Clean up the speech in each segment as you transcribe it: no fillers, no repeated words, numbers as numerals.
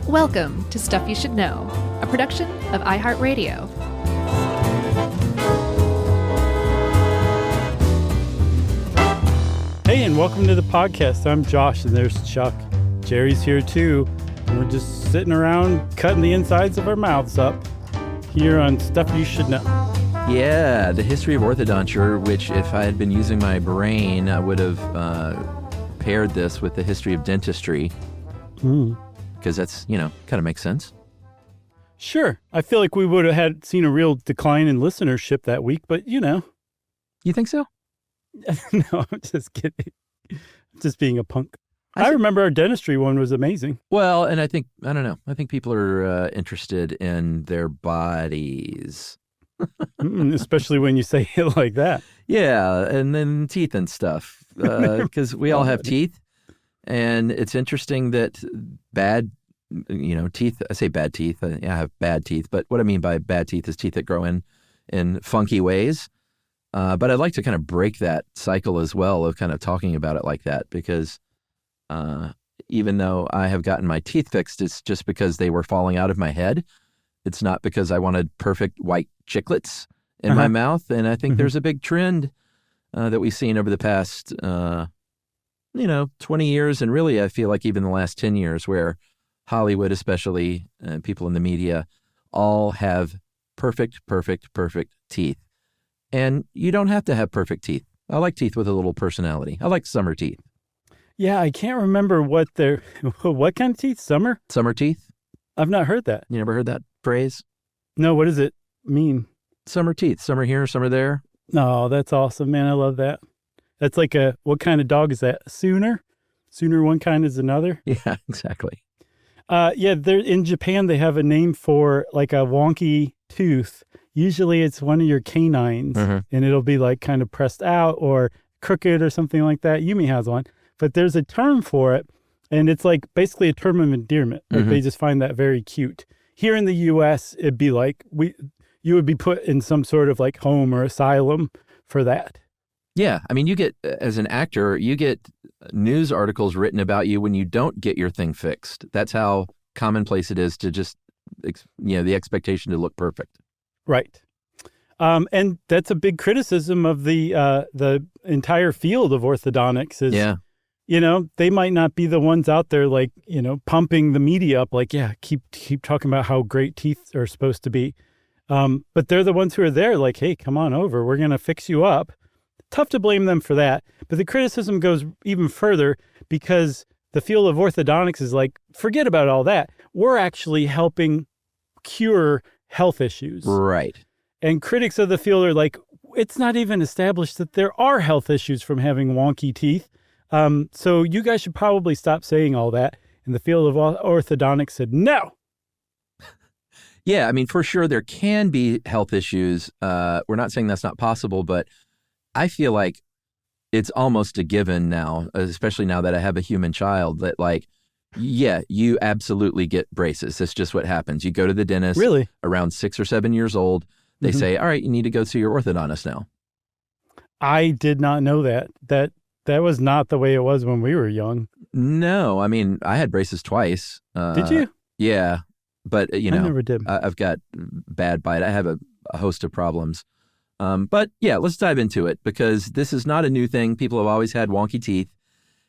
Welcome to Stuff You Should Know, a production of iHeartRadio. Hey, and welcome to the podcast. I'm Josh, and there's Chuck. Jerry's here too, and we're just sitting around cutting the insides of our mouths up here on Stuff You Should Know. Yeah, the history of orthodonture, which if I had been using my brain, I would have paired this with the history of dentistry. Because that's, kind of makes sense. Sure. I feel like we would have seen a real decline in listenership that week, but You think so? No, I'm just kidding. Just being a punk. I remember our dentistry one was amazing. Well, and I think people are interested in their bodies. Especially when you say it like that. Yeah, and then teeth and stuff, because we all have teeth. And it's interesting that bad, teeth, I say bad teeth, I have bad teeth, but what I mean by bad teeth is teeth that grow in funky ways. But I'd like to kind of break that cycle as well of kind of talking about it like that, because even though I have gotten my teeth fixed, it's just because they were falling out of my head. It's not because I wanted perfect white chiclets in my mouth. And I think there's a big trend that we've seen over the past 20 years, and really I feel like even the last 10 years, where Hollywood especially, people in the media, all have perfect teeth. And you don't have to have perfect teeth. I like teeth with a little personality. I like summer teeth. Yeah, I can't remember what kind of teeth? Summer teeth? I've not heard that. You never heard that phrase? No, what does it mean? Summer teeth. Summer here, summer there. Oh, that's awesome, man. I love that. That's like what kind of dog is that? Sooner one kind is another? Yeah, exactly. In Japan, they have a name for like a wonky tooth. Usually it's one of your canines, and it'll be like kind of pressed out or crooked or something like that. Yumi has one, but there's a term for it, and it's like basically a term of endearment. Like they just find that very cute. Here in the U.S., it'd be like you would be put in some sort of like home or asylum for that. Yeah. I mean, you get, as an actor, you get news articles written about you when you don't get your thing fixed. That's how commonplace it is to just, the expectation to look perfect. Right. And that's a big criticism of the entire field of orthodontics is, they might not be the ones out there like, pumping the media up like, keep talking about how great teeth are supposed to be. But they're the ones who are there like, hey, come on over. We're going to fix you up. Tough to blame them for that. But the criticism goes even further because the field of orthodontics is like, forget about all that. We're actually helping cure health issues. Right. And critics of the field are like, it's not even established that there are health issues from having wonky teeth. So you guys should probably stop saying all that. And the field of orthodontics said, no. Yeah, I mean, for sure, there can be health issues. We're not saying that's not possible, but I feel like it's almost a given now, especially now that I have a human child, that you absolutely get braces. That's just what happens. You go to the dentist around 6 or 7 years old. They say, all right, you need to go see your orthodontist now. I did not know that. That was not the way it was when we were young. No, I mean, I had braces twice. Did you? Yeah. But, I never did. I've got bad bite. I have a host of problems. But yeah, let's dive into it because this is not a new thing. People have always had wonky teeth.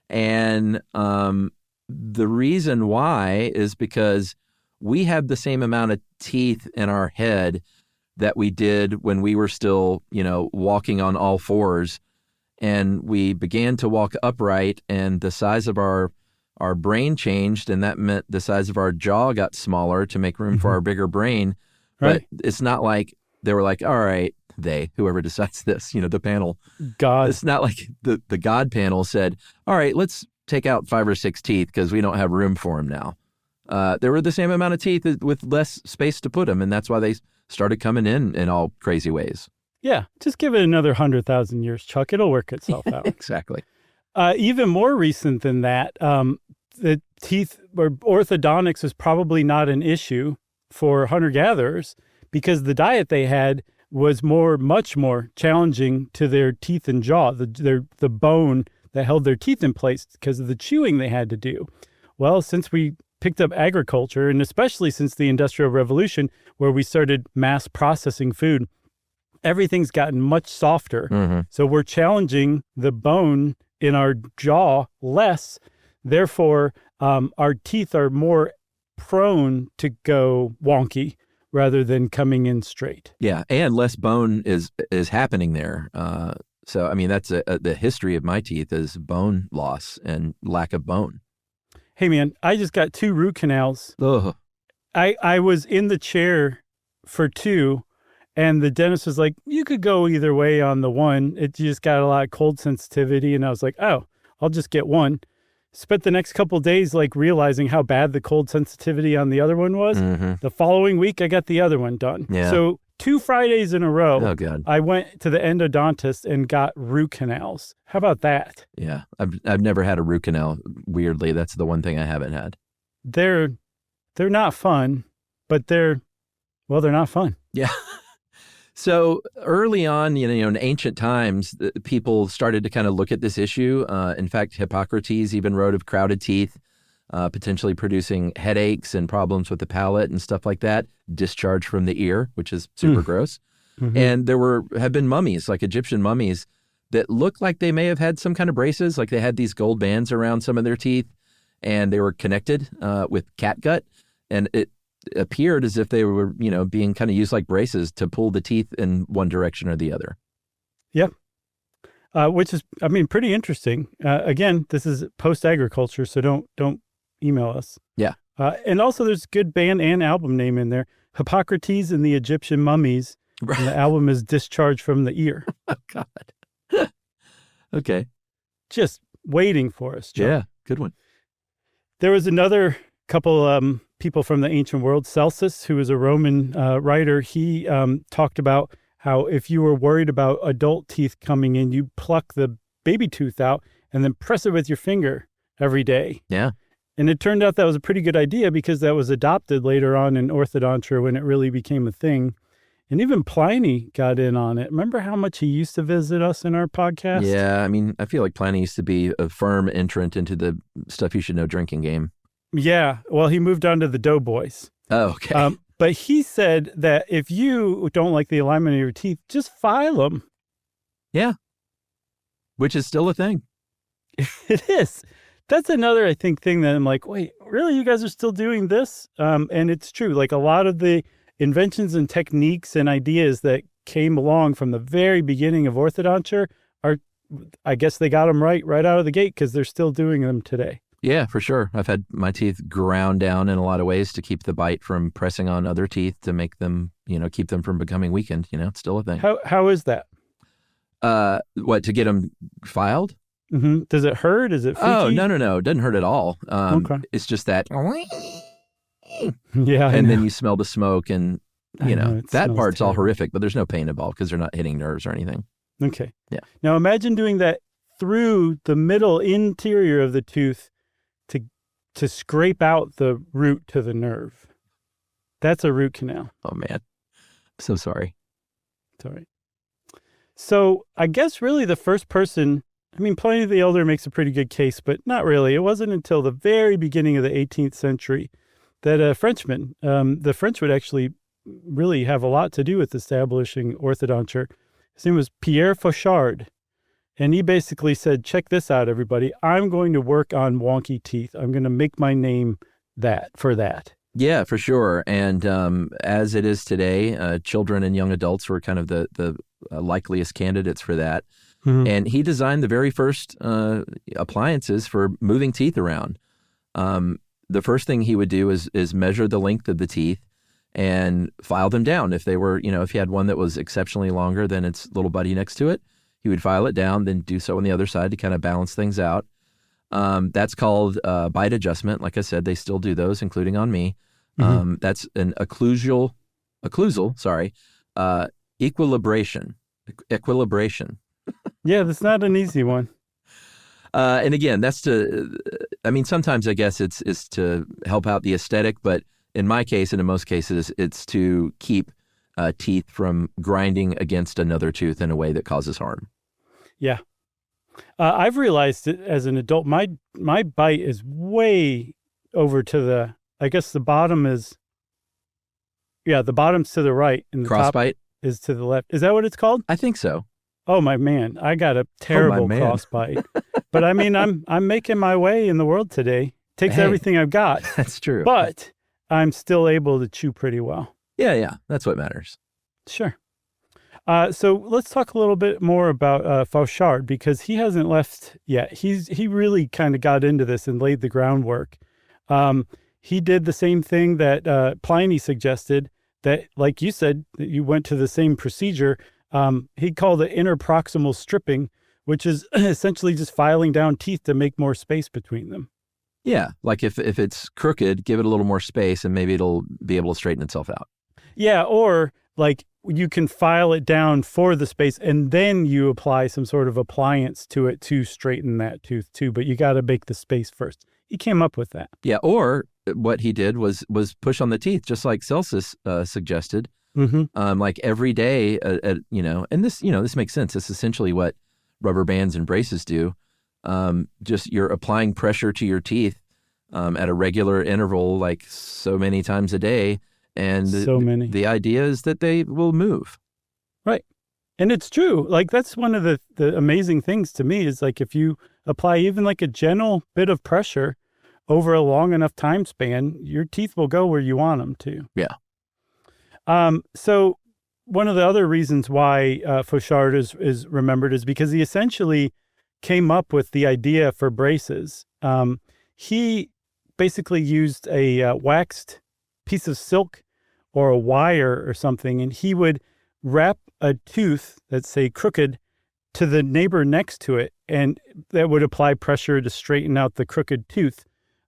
And the reason why is because we have the same amount of teeth in our head that we did when we were still, walking on all fours. And we began to walk upright and the size of our brain changed. And that meant the size of our jaw got smaller to make room for our bigger brain. Right. But it's not like they were like, all right, whoever decides this, the panel. God. It's not like the God panel said, all right, let's take out 5 or 6 teeth because we don't have room for them now. There were the same amount of teeth with less space to put them, and that's why they started coming in all crazy ways. Yeah, just give it another 100,000 years, Chuck. It'll work itself out. Exactly. Even more recent than that, the teeth or orthodontics was probably not an issue for hunter-gatherers because the diet they had was much more challenging to their teeth and jaw, the bone that held their teeth in place because of the chewing they had to do. Well, since we picked up agriculture, and especially since the Industrial Revolution, where we started mass processing food, everything's gotten much softer. Mm-hmm. So we're challenging the bone in our jaw less. Therefore, our teeth are more prone to go wonky rather than coming in straight. Yeah, and less bone is happening there. So, I mean, that's the history of my teeth is bone loss and lack of bone. Hey, man, I just got 2 root canals. Ugh. I was in the chair for 2, and the dentist was like, you could go either way on the one. It just got a lot of cold sensitivity, and I was like, oh, I'll just get one. Spent the next couple of days like realizing how bad the cold sensitivity on the other one was. Mm-hmm. The following week, I got the other one done. Yeah. So 2 Fridays in a row, Oh, God. I went to the endodontist and got root canals. How about that? Yeah, I've never had a root canal. Weirdly, that's the one thing I haven't had. They're not fun, but they're not fun. Yeah. So early on, in ancient times, people started to kind of look at this issue. In fact, Hippocrates even wrote of crowded teeth potentially producing headaches and problems with the palate and stuff like that, discharge from the ear, which is super gross. Mm-hmm. And there have been mummies, like Egyptian mummies, that look like they may have had some kind of braces, like they had these gold bands around some of their teeth, and they were connected with catgut, and it appeared as if they were, being kind of used like braces to pull the teeth in one direction or the other. Yep. Which is, pretty interesting. Again, this is post-agriculture, so don't email us. Yeah. And also there's good band and album name in there. Hippocrates and the Egyptian Mummies. Right. And the album is Discharge from the Ear. Oh, God. Okay. Just waiting for us, Joe. Yeah, good one. There was another couple people from the ancient world. Celsus, who was a Roman writer, he talked about how if you were worried about adult teeth coming in, you pluck the baby tooth out and then press it with your finger every day. Yeah. And it turned out that was a pretty good idea because that was adopted later on in orthodontia when it really became a thing. And even Pliny got in on it. Remember how much he used to visit us in our podcast? Yeah, I feel like Pliny used to be a firm entrant into the stuff you should know drinking game. Yeah, well, he moved on to the Doughboys. Oh, okay. But he said that if you don't like the alignment of your teeth, just file them. Yeah, which is still a thing. It is. That's another, I think, thing that I'm like, wait, really? You guys are still doing this? And it's true. Like a lot of the inventions and techniques and ideas that came along from the very beginning of orthodonture I guess they got them right out of the gate because they're still doing them today. Yeah, for sure. I've had my teeth ground down in a lot of ways to keep the bite from pressing on other teeth to make them, keep them from becoming weakened. It's still a thing. How is that? What, to get them filed? Mm-hmm. Does it hurt? Is it freaky? Oh, no. It doesn't hurt at all. Okay. It's just that. Yeah. And then you smell the smoke and, that part's terrible. all horrific, but there's no pain involved because they're not hitting nerves or anything. Okay. Yeah. Now imagine doing that through the middle interior of the tooth to scrape out the root to the nerve. That's a root canal. Oh, man. I'm so sorry. It's all right. So I guess really the first person, Pliny the Elder makes a pretty good case, but not really. It wasn't until the very beginning of the 18th century that a Frenchman, the French would actually really have a lot to do with establishing orthodonture. His name was Pierre Fauchard. And he basically said, check this out, everybody. I'm going to work on wonky teeth. I'm going to make my name for that. Yeah, for sure. And as it is today, children and young adults were kind of the likeliest candidates for that. Mm-hmm. And he designed the very first appliances for moving teeth around. The first thing he would do is measure the length of the teeth and file them down. If they were, if he had one that was exceptionally longer than its little buddy next to it, he would file it down, then do so on the other side to kind of balance things out. That's called bite adjustment. Like I said, they still do those, including on me. Mm-hmm. That's an occlusal, equilibration. Yeah, that's not an easy one. And again, that's sometimes I guess it's to help out the aesthetic, but in my case, and in most cases, it's to keep teeth from grinding against another tooth in a way that causes harm. Yeah. I've realized that as an adult, my bite is way over to I guess the bottom is, the bottom's to the right and the Crossbite top is to the left. Is that what it's called? I think so. Oh my man, I got a terrible crossbite. But I mean, I'm making my way in the world today. Takes everything I've got. That's true. But I'm still able to chew pretty well. Yeah, that's what matters. Sure. So let's talk a little bit more about Fauchard, because he hasn't left yet. He really kind of got into this and laid the groundwork. He did the same thing that Pliny suggested, that, like you said, that you went to the same procedure. He called it interproximal stripping, which is essentially just filing down teeth to make more space between them. Yeah, like if it's crooked, give it a little more space and maybe it'll be able to straighten itself out. Yeah, or like you can file it down for the space and then you apply some sort of appliance to it to straighten that tooth too, but you got to make the space first. He came up with that. Yeah, or what he did was push on the teeth, just like Celsus suggested. Mm-hmm. Like every day, and this makes sense. It's essentially what rubber bands and braces do. Just you're applying pressure to your teeth at a regular interval, like so many times a day. And the idea is that they will move. Right. And it's true. Like that's one of the amazing things to me is like if you apply even like a gentle bit of pressure over a long enough time span, your teeth will go where you want them to. Yeah. So one of the other reasons why Fauchard is remembered is because he essentially came up with the idea for braces. He basically used a waxed piece of silk or a wire or something, and he would wrap a tooth that's, say, crooked to the neighbor next to it, and that would apply pressure to straighten out the crooked tooth.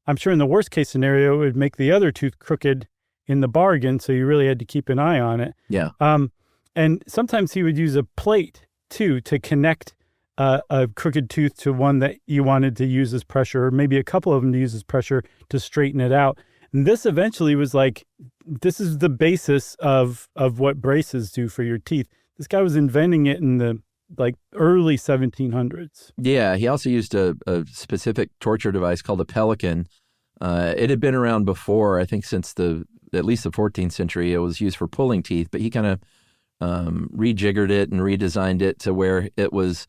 I'm sure in the worst case scenario, it would make the other tooth crooked in the bargain, so you really had to keep an eye on it. Yeah. And sometimes he would use a plate, too, to connect a crooked tooth to one that you wanted to use as pressure, or maybe a couple of them to use as pressure to straighten it out. And this eventually was like, this is the basis of what braces do for your teeth. This guy was inventing it in the early 1700s. Yeah, he also used a specific torture device called a pelican. It had been around before, I think since at least the 14th century. It was used for pulling teeth, but he kind of rejiggered it and redesigned it to where it was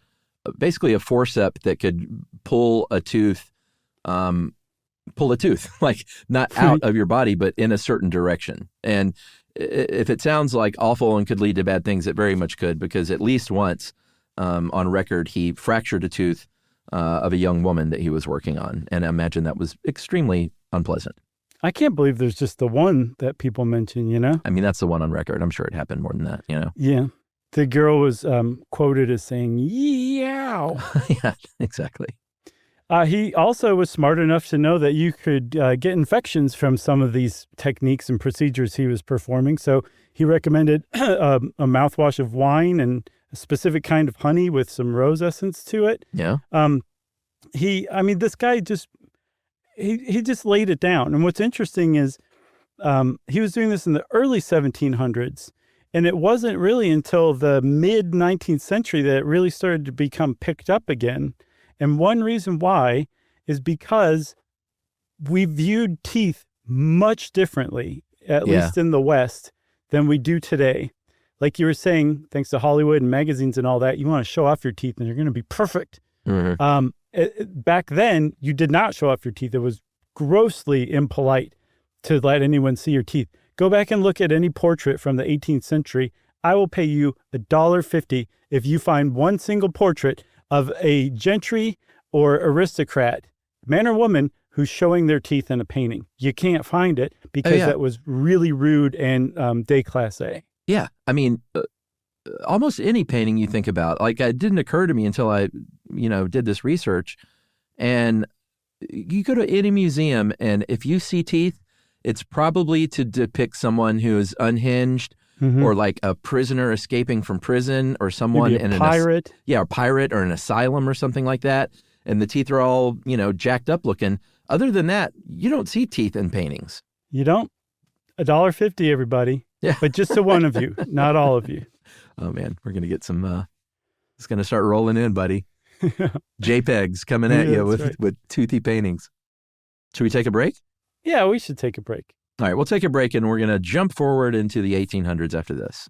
basically a forceps that could pull a tooth, like not out of your body, but in a certain direction. And if it sounds like awful and could lead to bad things, it very much could, because at least once on record, he fractured a tooth of a young woman that he was working on. And I imagine that was extremely unpleasant. I can't believe there's just the one that people mention, you know? I mean, that's the one on record. I'm sure it happened more than that, you know? Yeah. The girl was quoted as saying, "Yow." Yeah, exactly. He also was smart enough to know that you could get infections from some of these techniques and procedures he was performing. So he recommended a mouthwash of wine and a specific kind of honey with some rose essence to it. Yeah. This guy just, he just laid it down. And what's interesting is he was doing this in the early 1700s. And it wasn't really until the mid 19th century that it really started to become picked up again. And one reason why is because we viewed teeth much differently, at least in the West, than we do today. Like you were saying, thanks to Hollywood and magazines and all that, you want to show off your teeth and they're going to be perfect. Mm-hmm. Back then, you did not show off your teeth. It was grossly impolite to let anyone see your teeth. Go back and look at any portrait from the 18th century. I will pay you $1.50 if you find one single portrait of a gentry or aristocrat, man or woman, who's showing their teeth in a painting. You can't find it because that was really rude and déclassé. Yeah. I mean, almost any painting you think about, like it didn't occur to me until I, did this research. And you go to any museum and if you see teeth, it's probably to depict someone who is unhinged, or like a prisoner escaping from prison, or someone in a pirate. A pirate or an asylum or something like that. And the teeth are all, jacked up looking. Other than that, you don't see teeth in paintings. You don't? $1.50, everybody. Yeah. But just to one of you, not all of you. Oh, man. We're going to get some, it's going to start rolling in, buddy. JPEGs coming at you with toothy paintings. Should we take a break? Yeah, we should take a break. All right, we'll take a break, and we're going to jump forward into the 1800s after this.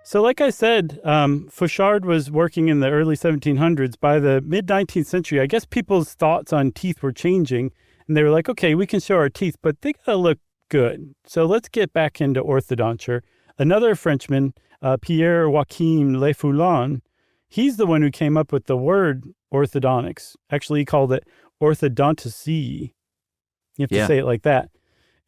So like I said, Fauchard was working in the early 1700s. By the mid-19th century, I guess people's thoughts on teeth were changing. And they were like, okay, we can show our teeth, but they got to look good. So let's get back into orthodonture. Another Frenchman, Pierre Joachim Le Foulon, he's the one who came up with the word orthodontics. Actually, he called it orthodontici. You have to say it like that.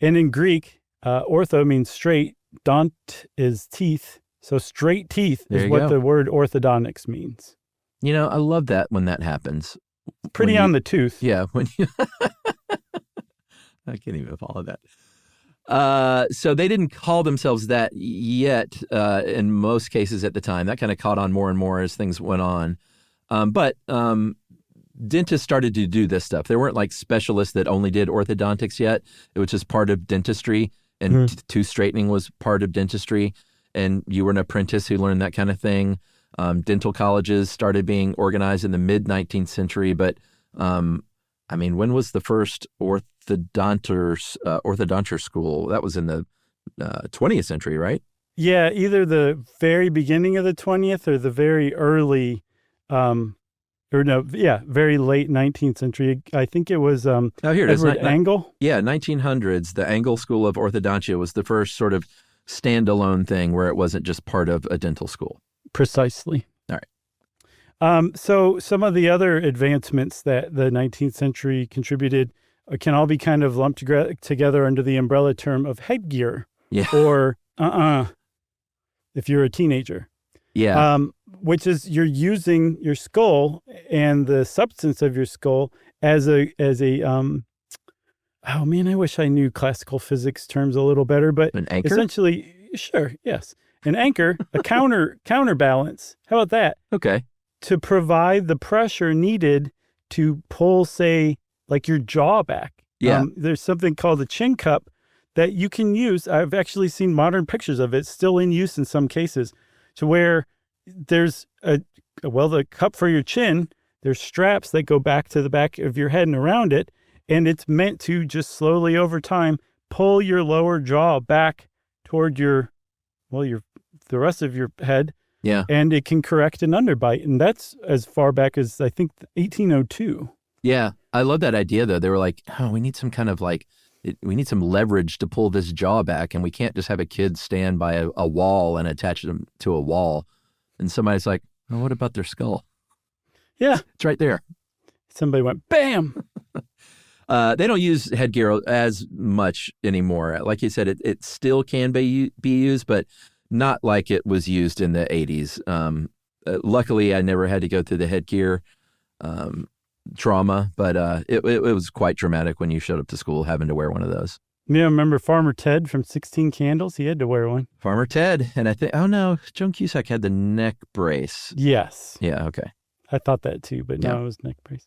And in Greek, ortho means straight, dont is teeth. So straight teeth is what the word orthodontics means. You know, I love that when that happens. Pretty on the tooth. Yeah. When you I can't even follow that. So they didn't call themselves that yet in most cases at the time. That kind of caught on more and more as things went on. But dentists started to do this stuff. They weren't like specialists that only did orthodontics yet. It was just part of dentistry, and tooth straightening was part of dentistry. And you were an apprentice who learned that kind of thing. Dental colleges started being organized in the mid-19th century. But, I mean, when was the first orthodonture school? That was in the 20th century, right? Yeah, either the very beginning of the 20th or the very early, very late 19th century. I think it was Edward Angle. Yeah, 1900s. The Angle School of Orthodontia was the first sort of standalone thing where it wasn't just part of a dental school. Precisely. All right. So some of the other advancements that the 19th century contributed can all be kind of lumped together under the umbrella term of headgear. Yeah. Or if you're a teenager. Yeah. Which is you're using your skull and the substance of your skull as a oh man, I wish I knew classical physics terms a little better, but an anchor? Essentially, sure, yes. An anchor, a counterbalance. How about that? Okay. To provide the pressure needed to pull, say, like your jaw back. Yeah. There's something called the chin cup that you can use. I've actually seen modern pictures of it, still in use in some cases, to where there's the cup for your chin, there's straps that go back to the back of your head and around it. And it's meant to just slowly over time pull your lower jaw back toward the rest of your head. Yeah. And it can correct an underbite. And that's as far back as I think 1802. Yeah. I love that idea though. They were like, oh, we need some kind of we need some leverage to pull this jaw back. And we can't just have a kid stand by a wall and attach them to a wall. And somebody's like, well, what about their skull? Yeah. It's right there. Somebody went, bam. They don't use headgear as much anymore. Like you said, it still can be used, but not like it was used in the 80s. Luckily, I never had to go through the headgear trauma, but it was quite dramatic when you showed up to school having to wear one of those. Yeah, remember Farmer Ted from 16 Candles? He had to wear one. Farmer Ted. And I think, oh no, Joan Cusack had the neck brace. Yes. Yeah, okay. I thought that too, but no, it was neck brace.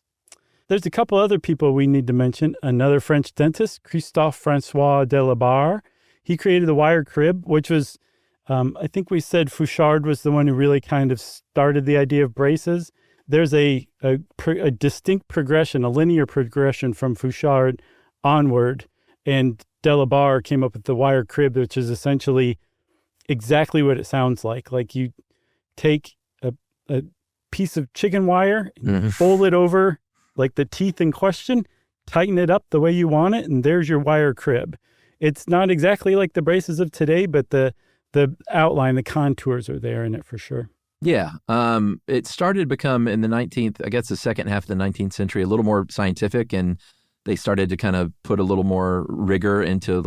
There's a couple other people we need to mention. Another French dentist, Christophe Francois Delabarre. He created the wire crib, which was, I think we said Fauchard was the one who really kind of started the idea of braces. There's a distinct progression, a linear progression from Fauchard onward. And Delabarre came up with the wire crib, which is essentially exactly what it sounds like. Like you take a piece of chicken wire, and fold it over like the teeth in question, tighten it up the way you want it, and there's your wire crib. It's not exactly like the braces of today, but the outline, the contours are there in it for sure. Yeah. It started to become in the 19th, I guess the second half of the 19th century, a little more scientific, and they started to kind of put a little more rigor into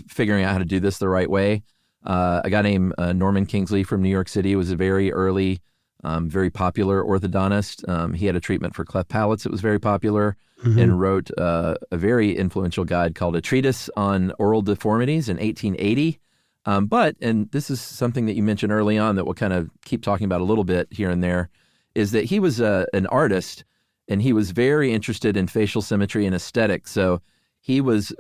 figuring out how to do this the right way. A guy named Norman Kingsley from New York City was a very early, very popular orthodontist. He had a treatment for cleft palates that was very popular and wrote a very influential guide called A Treatise on Oral Deformities in 1880. And this is something that you mentioned early on that we'll kind of keep talking about a little bit here and there, is that he was an artist, and he was very interested in facial symmetry and aesthetics. So he was,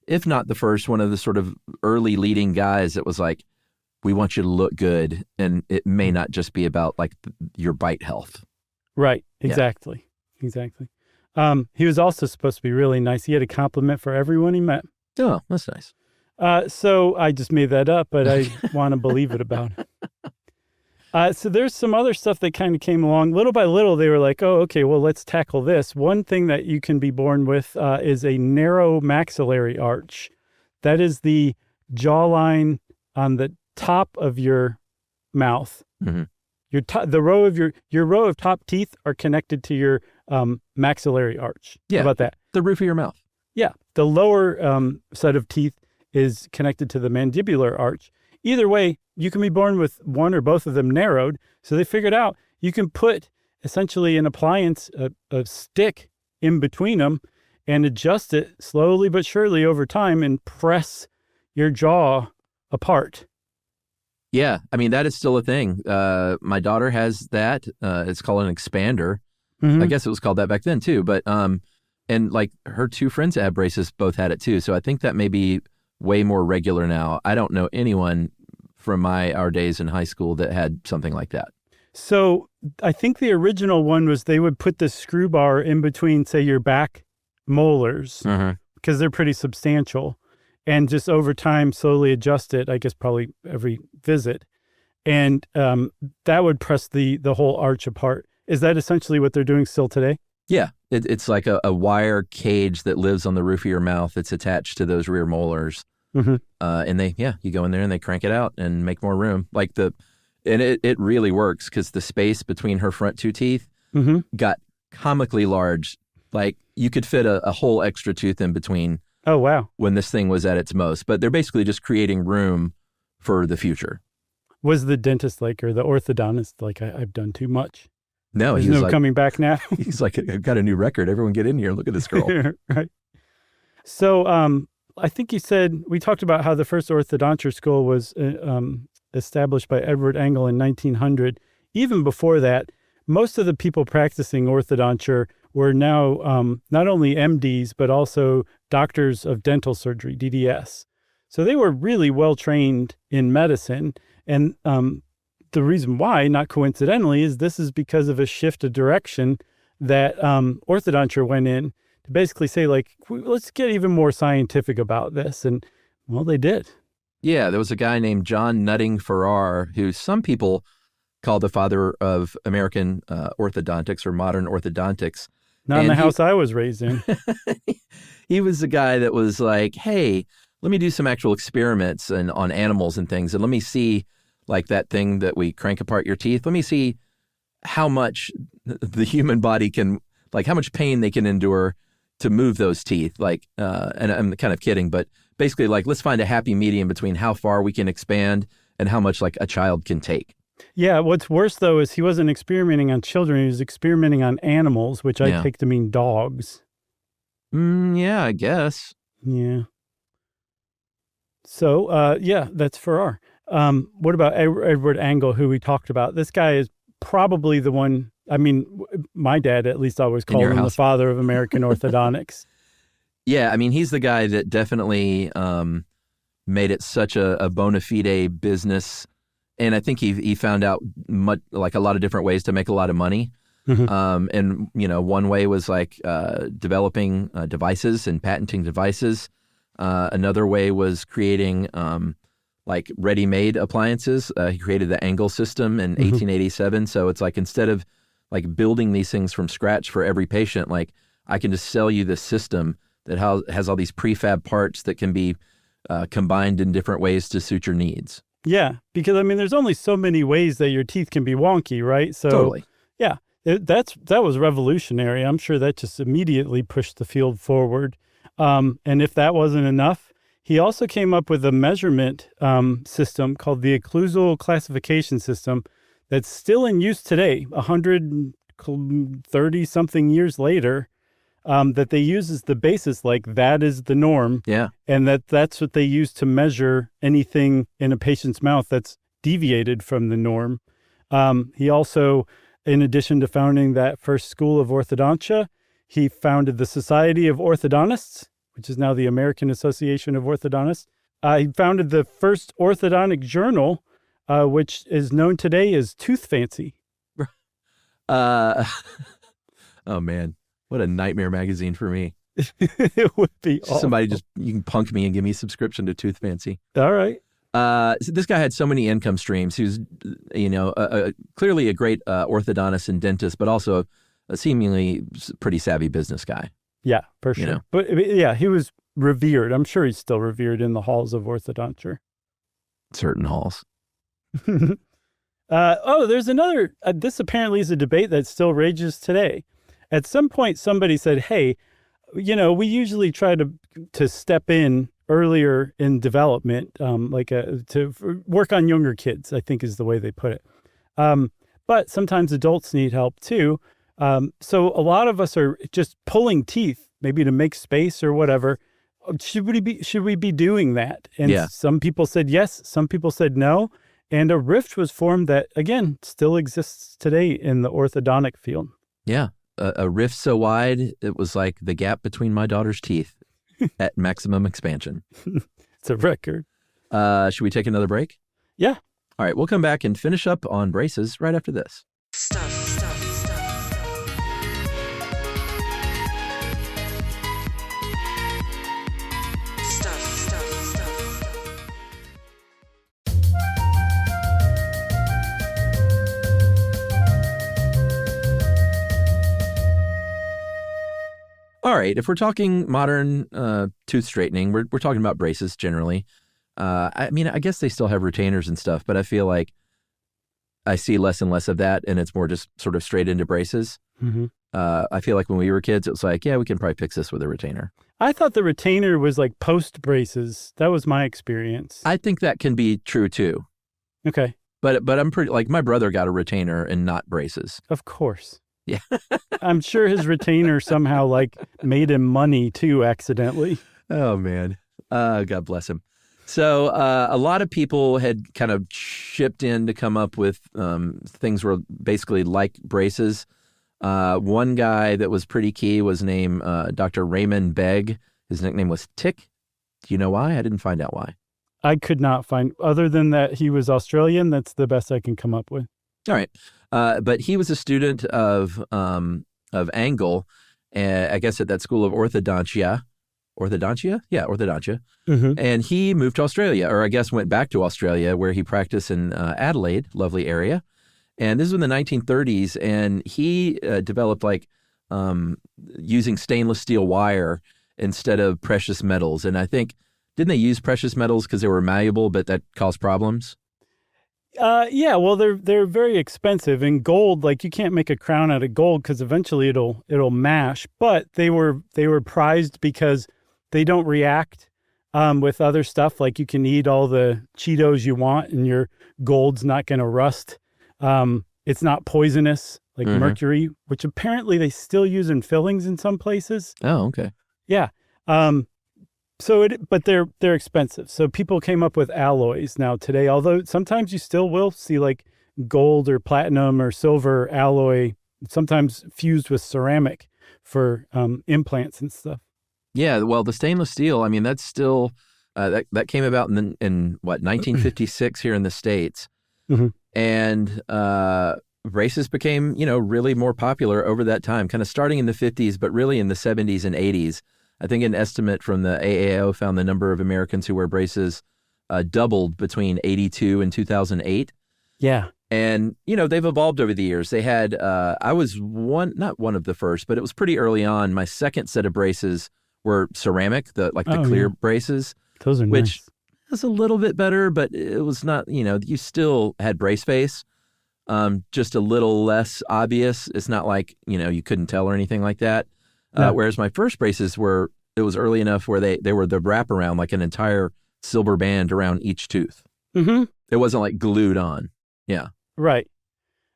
if not the first, one of the sort of early leading guys that was like, we want you to look good, and it may not just be about like your bite health. Right. Exactly. Yeah. Exactly. He was also supposed to be really nice. He had a compliment for everyone he met. Oh, that's nice. So I just made that up, but I want to believe it about it. So there's some other stuff that kind of came along. Little by little, they were like, oh, okay, well, let's tackle this. One thing that you can be born with is a narrow maxillary arch. That is the jawline on the top of your mouth. Mm-hmm. The row of your row of top teeth are connected to your maxillary arch. Yeah. How about that? The roof of your mouth. Yeah. The lower set of teeth is connected to the mandibular arch. Either way, you can be born with one or both of them narrowed. So they figured out you can put essentially an appliance, a stick in between them, and adjust it slowly but surely over time and press your jaw apart. Yeah, I mean, that is still a thing. My daughter has that. It's called an expander. Mm-hmm. I guess it was called that back then too. But and like her two friends that had braces both had it too. So I think that may be way more regular now. I don't know anyone from our days in high school that had something like that. So I think the original one was they would put the screw bar in between, say, your back molars, because they're pretty substantial, and just over time slowly adjust it, I guess probably every visit. And that would press the whole arch apart. Is that essentially what they're doing still today? Yeah. It's like a wire cage that lives on the roof of your mouth. It's attached to those rear molars. Mm-hmm. And you go in there and they crank it out and make more room. And it really works because the space between her front two teeth got comically large. Like you could fit a whole extra tooth in between. Oh, wow. When this thing was at its most. But they're basically just creating room for the future. Was the dentist like, or the orthodontist like, I've done too much? No, There's he was no like, coming back now. He's like, I've got a new record. Everyone get in here and look at this girl. Right. So I think you said, we talked about how the first orthodonture school was established by Edward Engel in 1900. Even before that, most of the people practicing orthodonture were now not only MDs, but also doctors of dental surgery, DDS. So they were really well trained in medicine. And the reason why, not coincidentally, is this is because of a shift of direction that orthodonture went in to basically say, like, let's get even more scientific about this. And, well, they did. Yeah, there was a guy named John Nutting Farrar, who some people call the father of American orthodontics or modern orthodontics. Not in the house I was raised in. He was the guy that was like, hey, let me do some actual experiments on animals and things. And let me see, like that thing that we crank apart your teeth. Let me see how much the human body can, like how much pain they can endure to move those teeth. Like, and I'm kind of kidding, but basically like, let's find a happy medium between how far we can expand and how much like a child can take. Yeah, what's worse, though, is he wasn't experimenting on children. He was experimenting on animals, which I take to mean dogs. Yeah, I guess. Yeah. So, that's Farrar. What about Edward Engel, who we talked about? This guy is probably the one, I mean, my dad at least always called him the father of American orthodontics. Yeah, I mean, he's the guy that definitely made it such a bona fide business. And I think he found out like a lot of different ways to make a lot of money. Mm-hmm. And, one way was like developing devices and patenting devices. Another way was creating like ready-made appliances. He created the Engel system in 1887. So it's like instead of like building these things from scratch for every patient, like I can just sell you this system that has all these prefab parts that can be combined in different ways to suit your needs. Yeah, because I mean, there's only so many ways that your teeth can be wonky, right? So, totally. Yeah, that was revolutionary. I'm sure that just immediately pushed the field forward. And if that wasn't enough, he also came up with a measurement system called the occlusal classification system that's still in use today, 130-something years later. That they use as the basis, like that is the norm. Yeah. And that's what they use to measure anything in a patient's mouth that's deviated from the norm. He also In addition to founding that first school of orthodontia, he founded the Society of Orthodontists, which is now the American Association of Orthodontists. He founded the first orthodontic journal, which is known today as Tooth Fancy. Oh, man. What a nightmare magazine for me. It would be awful. Somebody you can punk me and give me a subscription to Tooth Fancy. All right. So this guy had so many income streams. He was, clearly a great orthodontist and dentist, but also a seemingly pretty savvy business guy. Yeah, for sure. But yeah, he was revered. I'm sure he's still revered in the halls of orthodonture. Certain halls. There's another. This apparently is a debate that still rages today. At some point, somebody said, hey, we usually try to step in earlier in development, to work on younger kids, I think is the way they put it. But sometimes adults need help too. So a lot of us are just pulling teeth, maybe to make space or whatever. Should we be doing that? And some people said yes, some people said no. And a rift was formed that, again, still exists today in the orthodontic field. Yeah, a rift so wide, it was like the gap between my daughter's teeth at maximum expansion. It's a record. Should we take another break? Yeah. All right, we'll come back and finish up on braces right after this. Stuff. All right, if we're talking modern tooth straightening, we're talking about braces generally. I guess they still have retainers and stuff, but I feel like I see less and less of that, and it's more just sort of straight into braces. Mm-hmm. I feel like when we were kids, it was like, yeah, we can probably fix this with a retainer. I thought the retainer was like post braces. That was my experience. I think that can be true too. Okay. But I'm pretty, like, my brother got a retainer and not braces. Of course. Yeah. I'm sure his retainer somehow made him money too accidentally. Oh, man. God bless him. So a lot of people had kind of chipped in to come up with things were basically like braces. One guy that was pretty key was named Dr. Raymond Begg. His nickname was Tick. Do you know why? I didn't find out why. I could not find, other than that he was Australian. That's the best I can come up with. All right. But he was a student of Angle, I guess at that school of orthodontia. Orthodontia? Yeah, orthodontia. Mm-hmm. And he moved to Australia, or I guess went back to Australia, where he practiced in Adelaide, lovely area. And this was in the 1930s, and he developed using stainless steel wire instead of precious metals. And I think, didn't they use precious metals because they were malleable, but that caused problems? Yeah, well, they're very expensive. And gold, you can't make a crown out of gold because eventually it'll mash. But they were prized because they don't react with other stuff. Like you can eat all the Cheetos you want, and your gold's not going to rust. It's not poisonous like mercury, which apparently they still use in fillings in some places. Oh, okay. Yeah. But they're expensive. So people came up with alloys now today, although sometimes you still will see gold or platinum or silver alloy, sometimes fused with ceramic for implants and stuff. Yeah, well, the stainless steel, that's still, that came about in 1956 here in the States. Mm-hmm. And braces became, really more popular over that time, kind of starting in the 50s, but really in the 70s and 80s. I think an estimate from the AAO found the number of Americans who wear braces doubled between 82 and 2008. Yeah. And, they've evolved over the years. They had, I was not one of the first, but it was pretty early on. My second set of braces were ceramic, the clear braces. Those are which nice. Was a little bit better, but it was not, you still had brace face, just a little less obvious. It's not like, you couldn't tell or anything like that. No. Whereas my first braces it was early enough where they were the wraparound, like an entire silver band around each tooth. Mm-hmm. It wasn't glued on. Yeah. Right.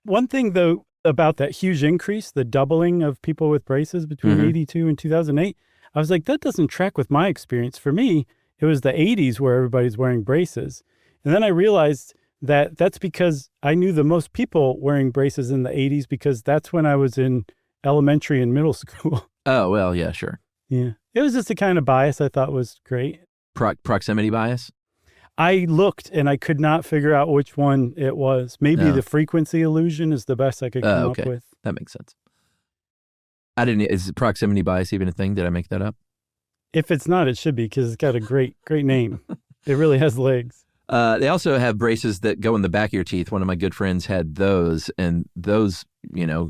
One thing, though, about that huge increase, the doubling of people with braces between 82 and 2008, I was like, that doesn't track with my experience. For me, it was the 80s where everybody's wearing braces. And then I realized that's because I knew the most people wearing braces in the 80s because that's when I was in elementary and middle school. Oh, well, yeah, sure. Yeah. It was just a kind of bias I thought was great. Proximity bias? I looked and I could not figure out which one it was. Maybe the frequency illusion is the best I could come up with. That makes sense. Is proximity bias even a thing? Did I make that up? If it's not, it should be because it's got a great name. It really has legs. They also have braces that go in the back of your teeth. One of my good friends had those, and those,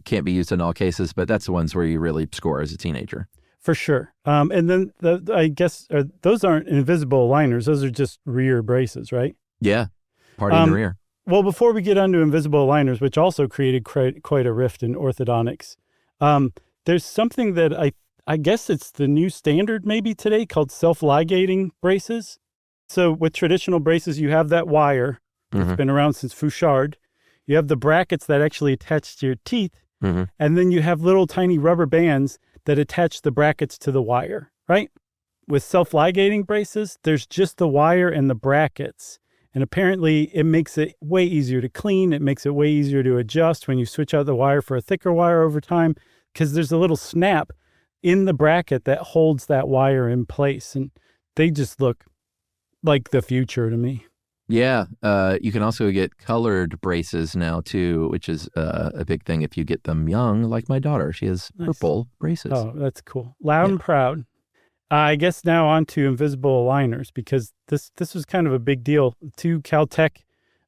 can't be used in all cases, but that's the ones where you really score as a teenager. For sure. And then I guess those aren't invisible aligners. Those are just rear braces, right? Yeah. Party in the rear. Well, before we get onto invisible aligners, which also created quite a rift in orthodontics, there's something that I guess it's the new standard maybe today called self-ligating braces. So with traditional braces, you have that wire that's been around since Fauchard. You have the brackets that actually attach to your teeth. And then you have little tiny rubber bands that attach the brackets to the wire, right? With self-ligating braces, there's just the wire and the brackets. And apparently it makes it way easier to clean. It makes it way easier to adjust when you switch out the wire for a thicker wire over time, because there's a little snap in the bracket that holds that wire in place. And they just look like the future to me. Yeah. You can also get colored braces now too, which is a big thing if you get them young, like my daughter. She has purple braces. Oh, that's cool. Loud and proud. I guess now on to invisible aligners, because this was kind of a big deal. Two Caltech,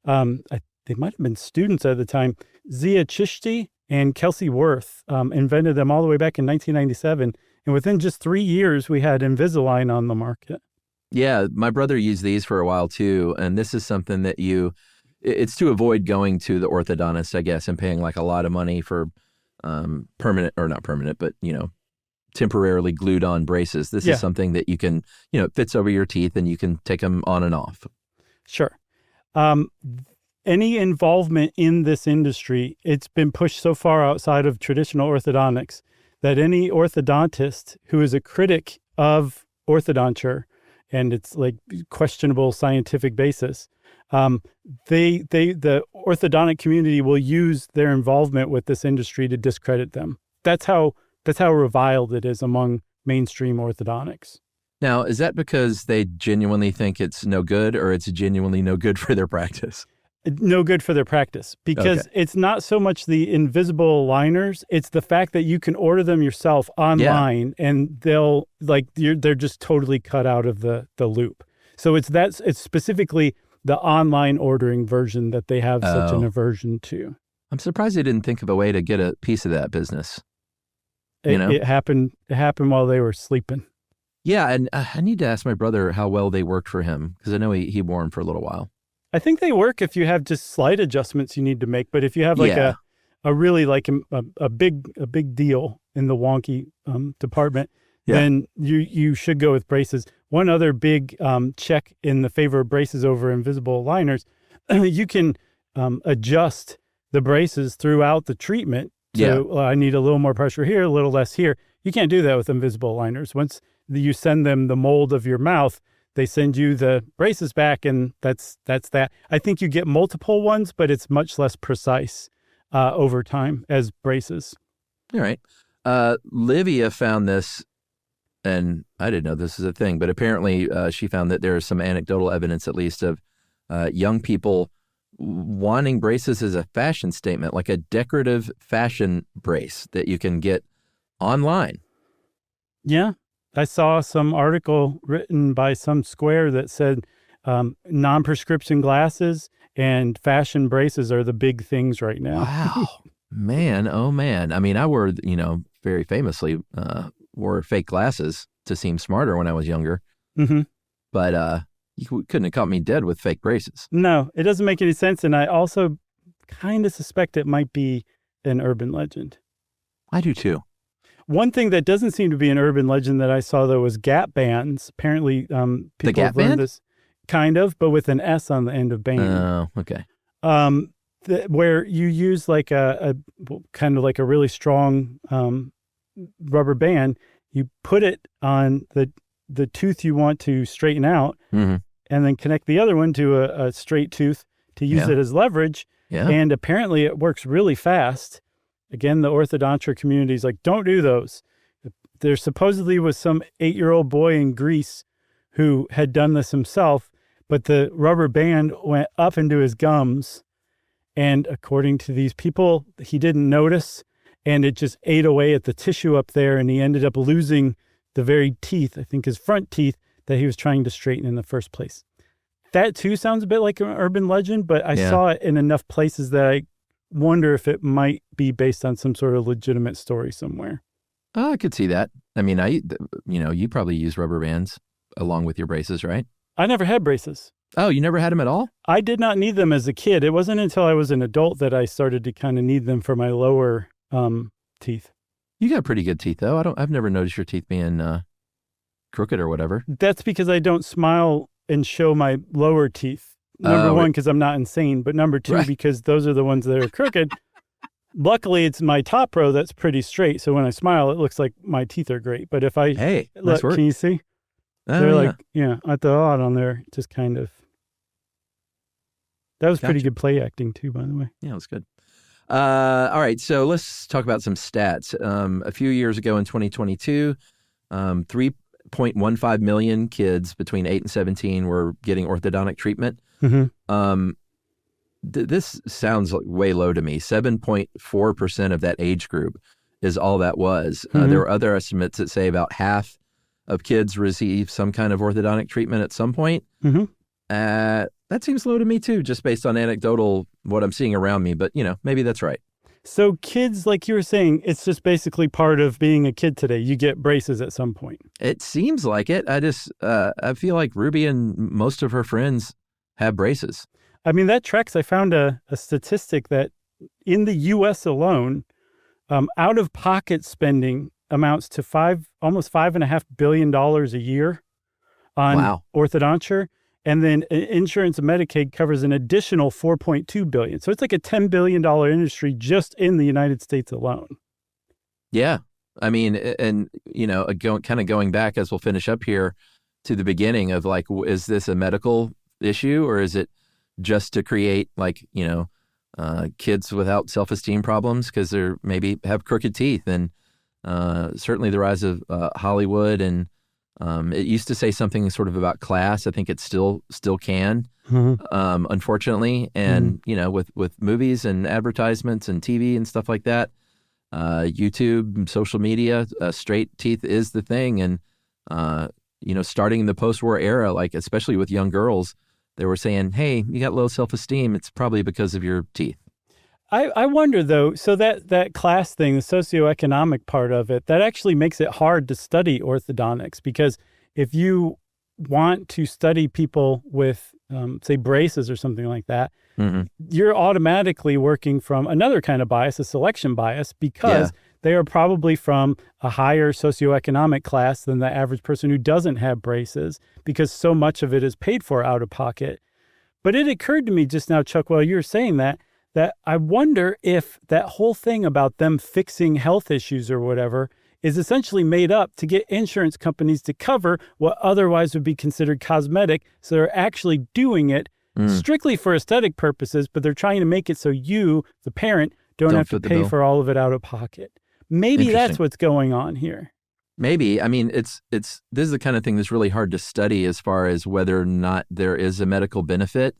they might have been students at the time, Zia Chishti and Kelsey Worth invented them all the way back in 1997. And within just 3 years, we had Invisalign on the market. Yeah, my brother used these for a while too, and this is something that it's to avoid going to the orthodontist, I guess, and paying like a lot of money for permanent, or not permanent, but, temporarily glued on braces. This is something that you can, it fits over your teeth and you can take them on and off. Sure. Any involvement in this industry, it's been pushed so far outside of traditional orthodontics that any orthodontist who is a critic of orthodonture, and it's like questionable scientific basis, the orthodontic community will use their involvement with this industry to discredit them. That's how reviled it is among mainstream orthodontics. Now, is that because they genuinely think it's no good, or it's genuinely no good for their practice? No good for their practice, because it's not so much the invisible aligners, it's the fact that you can order them yourself online and they're just totally cut out of the loop. So it's specifically the online ordering version that they have such an aversion to. I'm surprised they didn't think of a way to get a piece of that business. It happened while they were sleeping. Yeah, and I need to ask my brother how well they worked for him, because I know he wore them for a little while. I think they work if you have just slight adjustments you need to make, but if you have like a really like a big deal in the wonky department, then you should go with braces. One other big check in the favor of braces over invisible aligners, you can adjust the braces throughout the treatment. So I need a little more pressure here, a little less here. You can't do that with invisible aligners. Once you send them the mold of your mouth, they send you the braces back, and that's that. I think you get multiple ones, but it's much less precise over time as braces. All right. Livia found this, and I didn't know this is a thing, but apparently she found that there is some anecdotal evidence, at least, of young people wanting braces as a fashion statement, like a decorative fashion brace that you can get online. Yeah. I saw some article written by some square that said non-prescription glasses and fashion braces are the big things right now. Wow. Man, oh man. I mean, I wore, very famously wore fake glasses to seem smarter when I was younger. Mm-hmm. But you couldn't have caught me dead with fake braces. No, it doesn't make any sense. And I also kind of suspect it might be an urban legend. I do too. One thing that doesn't seem to be an urban legend that I saw, though, was Gap bands. Apparently, people have learned this kind of, but with an S on the end of band. Oh, okay. Where you use like a kind of like a really strong rubber band. You put it on the tooth you want to straighten out, and then connect the other one to a straight tooth to use it as leverage. Yeah. And apparently it works really fast. Again, the orthodontia community is like, don't do those. There supposedly was some 8-year-old boy in Greece who had done this himself, but the rubber band went up into his gums. And according to these people, he didn't notice, and it just ate away at the tissue up there, and he ended up losing the very teeth, I think his front teeth, that he was trying to straighten in the first place. That too sounds a bit like an urban legend, but I saw it in enough places that I wonder if it might be based on some sort of legitimate story somewhere. Oh, I could see that. I mean, you probably use rubber bands along with your braces, right? I never had braces. Oh, you never had them at all? I did not need them as a kid. It wasn't until I was an adult that I started to kind of need them for my lower teeth. You got pretty good teeth, though. I've never noticed your teeth being crooked or whatever. That's because I don't smile and show my lower teeth. Number one, because I'm not insane, but number two, because those are the ones that are crooked. Luckily, it's my top row that's pretty straight, so when I smile, it looks like my teeth are great. But if I nice work. Can you see? They're at the odd on there, just kind of. That was pretty good play acting too, by the way. Yeah, it was good. All right, so let's talk about some stats. A few years ago in 2022, 3.15 million kids between 8 and 17 were getting orthodontic treatment. Mm-hmm. This sounds way low to me. 7.4% of that age group is all that was. Mm-hmm. There were other estimates that say about half of kids receive some kind of orthodontic treatment at some point. Mm-hmm. That seems low to me too, just based on anecdotal, what I'm seeing around me. But, maybe that's right. So kids, like you were saying, it's just basically part of being a kid today. You get braces at some point. It seems like it. I feel like Ruby and most of her friends have braces. I mean, that tracks. I found a statistic that in the U.S. alone, out-of-pocket spending amounts to almost $5.5 billion a year on orthodonture. And then insurance and Medicaid covers an additional $4.2 billion. So it's like a $10 billion industry just in the United States alone. Yeah. I mean, and, kind of going back as we'll finish up here to the beginning of like, is this a medical issue or is it just to create kids without self-esteem problems because they're maybe have crooked teeth? And certainly the rise of Hollywood and it used to say something sort of about class. I think it still can, unfortunately. And, with movies and advertisements and TV and stuff like that, YouTube, social media, straight teeth is the thing. And, starting in the post-war era, like especially with young girls, they were saying, hey, you got low self-esteem. It's probably because of your teeth. I wonder, though, so that class thing, the socioeconomic part of it, that actually makes it hard to study orthodontics because if you want to study people with, say, braces or something like that, you're automatically working from another kind of bias, a selection bias, because they are probably from a higher socioeconomic class than the average person who doesn't have braces because so much of it is paid for out of pocket. But it occurred to me just now, Chuck, while you were saying that I wonder if that whole thing about them fixing health issues or whatever is essentially made up to get insurance companies to cover what otherwise would be considered cosmetic. So they're actually doing it strictly for aesthetic purposes, but they're trying to make it so you, the parent, don't have to pay for all of it out of pocket. Maybe that's what's going on here. Maybe. I mean, this is the kind of thing that's really hard to study as far as whether or not there is a medical benefit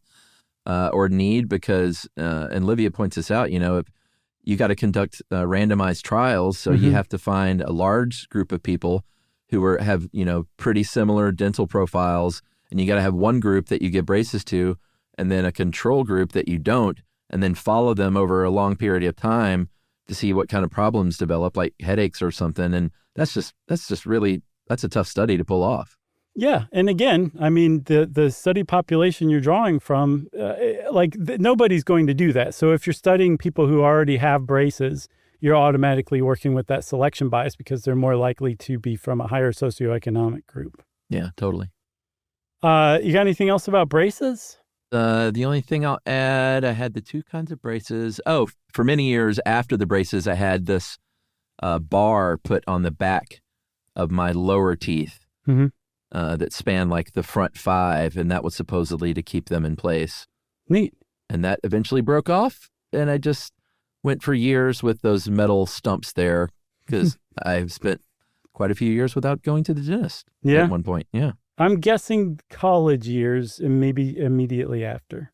or need, because, and Livia points this out, if you got to conduct randomized trials, so you have to find a large group of people who have pretty similar dental profiles, and you got to have one group that you give braces to, and then a control group that you don't, and then follow them over a long period of time to see what kind of problems develop, like headaches or something. And that's a tough study to pull off. Yeah. And again, I mean, the study population you're drawing from, nobody's going to do that. So if you're studying people who already have braces, you're automatically working with that selection bias because they're more likely to be from a higher socioeconomic group. Yeah, totally. You got anything else about braces? The only thing I'll add, I had the two kinds of braces. Oh, for many years after the braces, I had this bar put on the back of my lower teeth. That spanned like the front 5, and that was supposedly to keep them in place. Neat. And that eventually broke off. And I just went for years with those metal stumps there because I've spent quite a few years without going to the dentist at one point. Yeah. I'm guessing college years and maybe immediately after.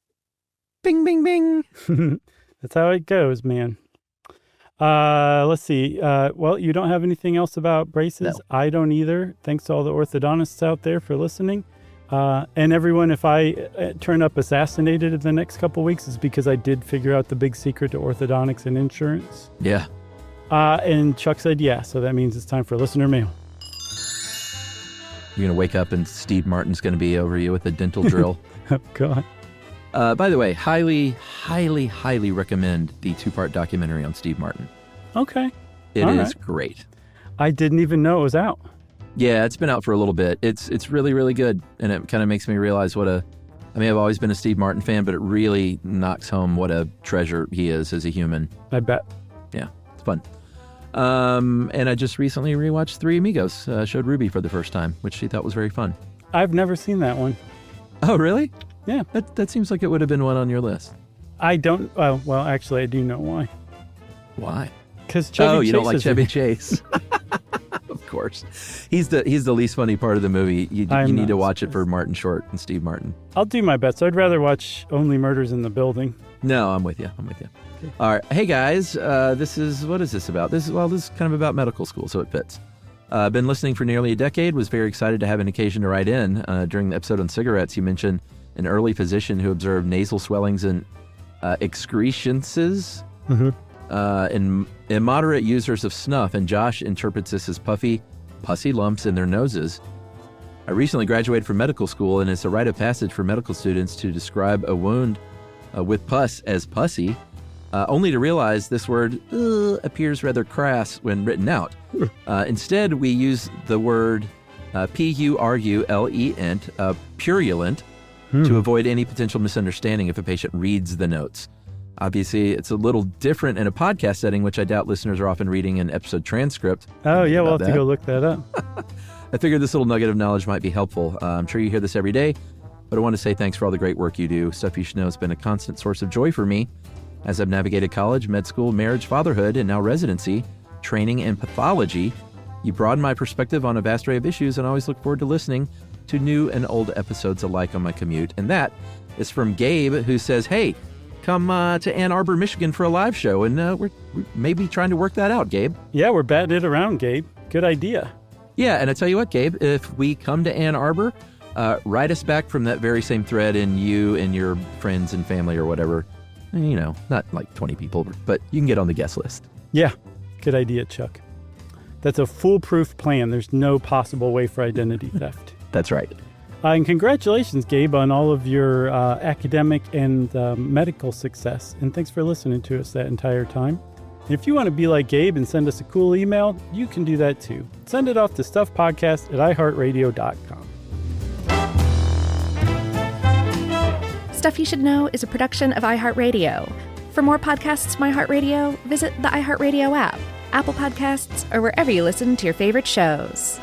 Bing, bing, bing. That's how it goes, man. Let's see. Well, you don't have anything else about braces? No. I don't either. Thanks to all the orthodontists out there for listening. And everyone, if I turn up assassinated in the next couple weeks, it's because I did figure out the big secret to orthodontics and insurance. Yeah. And Chuck said yeah, so that means it's time for listener mail. You're going to wake up and Steve Martin's going to be over you with a dental drill. Oh, God. By the way, highly, highly, highly recommend the 2-part documentary on Steve Martin. Okay. It is great. I didn't even know it was out. Yeah, it's been out for a little bit. It's really, really good. And it kind of makes me realize I've always been a Steve Martin fan, but it really knocks home what a treasure he is as a human. I bet. Yeah, it's fun. And I just recently rewatched Three Amigos, showed Ruby for the first time, which she thought was very fun. I've never seen that one. Oh, really? Yeah. That seems like it would have been one on your list. I don't, well, actually, I do know why. Why? Because Chevy Chase. Oh, you don't like Chevy Chase. Of course. He's the least funny part of the movie. You need to watch it for Martin Short and Steve Martin. I'll do my best. I'd rather watch Only Murders in the Building. No, I'm with you. Okay. All right. Hey, guys, what is this about? This is kind of about medical school, so it fits. I've been listening for nearly a decade, was very excited to have an occasion to write in. During the episode on cigarettes, you mentioned an early physician who observed nasal swellings and excrescences in immoderate users of snuff, and Josh interprets this as pussy lumps in their noses. I recently graduated from medical school, and it's a rite of passage for medical students to describe a wound with pus as pussy, only to realize this word appears rather crass when written out. Instead, we use the word purulent, purulent, to avoid any potential misunderstanding if a patient reads the notes. Obviously, it's a little different in a podcast setting, which I doubt listeners are often reading an episode transcript. Oh, yeah, we'll have to go look that up. I figured this little nugget of knowledge might be helpful. I'm sure you hear this every day, but I want to say thanks for all the great work you do. Stuff You Should Know has been a constant source of joy for me as I've navigated college, med school, marriage, fatherhood, and now residency, training, and pathology. You broaden my perspective on a vast array of issues, and I always look forward to listening to new and old episodes alike on my commute. And that is from Gabe, who says, hey, come to Ann Arbor, Michigan for a live show. And we're maybe trying to work that out, Gabe. Yeah, we're batting it around, Gabe. Good idea. Yeah, and I tell you what, Gabe, if we come to Ann Arbor, write us back from that very same thread, and you and your friends and family or whatever, not like 20 people, but you can get on the guest list. Yeah, good idea, Chuck. That's a foolproof plan. There's no possible way for identity theft. That's right. And congratulations, Gabe, on all of your academic and medical success. And thanks for listening to us that entire time. And if you want to be like Gabe and send us a cool email, you can do that too. Send it off to stuffpodcast@iheartradio.com. Stuff You Should Know is a production of iHeartRadio. For more podcasts from iHeartRadio, visit the iHeartRadio app, Apple Podcasts, or wherever you listen to your favorite shows.